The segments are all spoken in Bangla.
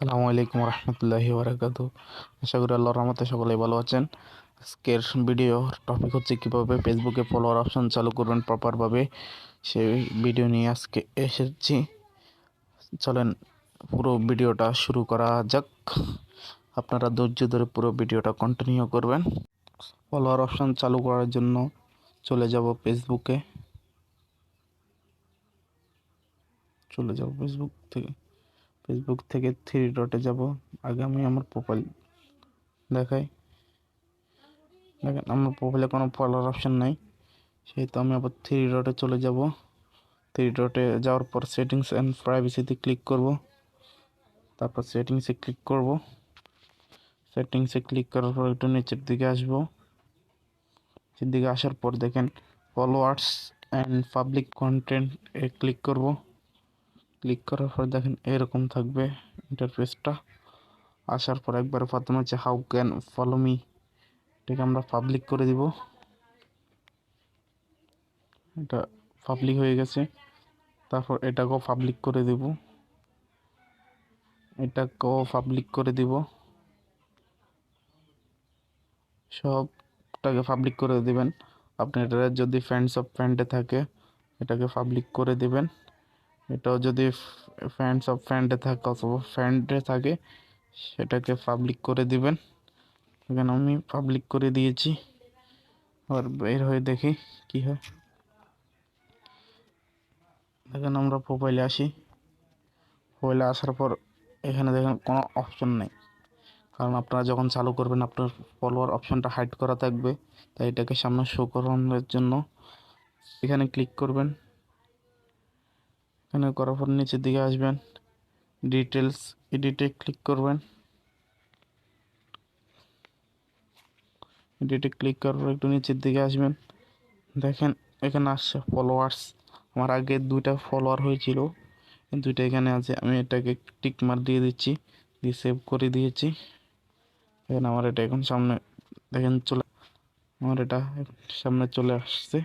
আসসালামু আলাইকুম রহমতুল্লাহি বারাকাতু। আশা করি আল্লাহর রহমতে সকলেই ভালো আছেন। আজকের ভিডিও টপিক হচ্ছে কিভাবে ফেসবুকে ফলোয়ার অপশন চালু করবেন প্রপারভাবে। সেই ভিডিও নিয়ে আজকে এসেছি। চলেন পুরো ভিডিওটা শুরু করা যাক। আপনারা ধৈর্য ধরে পুরো ভিডিওটা কন্টিনিউ করবেন। ফলোয়ার অপশন চালু করার জন্য চলে যাব ফেসবুকে। ফেসবুক থেকে থ্রি ডটে যাব। আগে আমি আমার প্রোফাইল দেখাই। দেখেন আমার প্রোফাইলে কোনো ফলোয়ার অপশন নাই, সেহেতু আমি আবার থ্রি ডটে চলে যাব। থ্রি ডটে যাওয়ার পর সেটিংস অ্যান্ড প্রাইভেসিতে ক্লিক করব। তারপর সেটিংসে ক্লিক করব। সেটিংসে ক্লিক করার পর একটু নিচের দিকে আসবো। নিচের দিকে আসার পর দেখেন followers and public content A click করব। ক্লিক করার পর দেখেন এরকম থাকবে ইন্টারফেসটা। আসার পর একবার প্রথমে হচ্ছে হাউ ক্যান ফলো মি, এটাকে আমরা পাবলিক করে দিব। এটা পাবলিক হয়ে গেছে। তারপর এটাকেও পাবলিক করে দিব। সবটাকে পাবলিক করে দিবেন। আপনি এটা যদি ফ্রেন্ডে থাকে এটাকে পাবলিক করে দিবেন। এটাও যদি ফ্রেন্ডে থাকে অথবা ফ্রেন্ডে থাকে সেটাকে পাবলিক করে দিবেন। এখানে আমি পাবলিক করে দিয়েছি। আবার বের হয়ে দেখি কি হয়। দেখেন আমরা প্রোফাইলে আসি। প্রোফাইলে আসার পর এখানে দেখেন কোনো অপশন নেই, কারণ আপনারা যখন চালু করবেন আপনার ফলোয়ার অপশনটা হাইড করা থাকবে। তাই এটাকে সামনে শো করানোর জন্য এখানে ক্লিক করবেন। এখানে করার পর নিচের দিকে আসবেন, ডিটেলস এডিটে ক্লিক করবেন। এডিটে ক্লিক করার পর একটু নিচের দিকে আসবেন। দেখেন এখানে আসছে ফলোয়ার্স। আমার আগে 2টা ফলোয়ার হয়েছিল, দুইটা এখানে আছে। আমি এটাকে টিক মার দিয়ে দিচ্ছি, দিয়ে সেভ করে দিয়েছি। দেখেন আমার এটা এখন সামনে দেখেন আমার এটা সামনে চলে আসছে।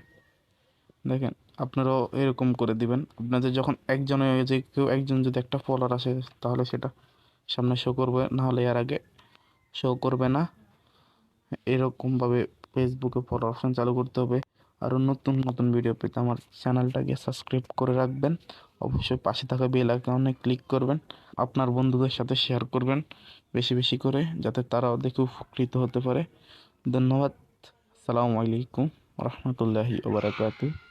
দেখেন আপনারাও এরকম করে দিবেন। আপনাদের যখন একজন হয়ে যে কেউ একজন যদি একটা ফলোয়ার আসে তাহলে সেটা সামনে শো করবে, নাহলে এর আগে শো করবে না। এরকমভাবে ফেসবুকে ফলো অপশন চালু করতে হবে। আরও নতুন নতুন ভিডিও পেতে আমার চ্যানেলটাকে সাবস্ক্রাইব করে রাখবেন। অবশ্যই পাশে থাকা বেল আইকনে ক্লিক করবেন। আপনার বন্ধুদের সাথে শেয়ার করবেন বেশি বেশি করে, যাতে তারাও দেখে উপকৃত হতে পারে। ধন্যবাদ। আসসালামু আলাইকুম রহমতুল্লাহি ওয়া বারাকাতুহু।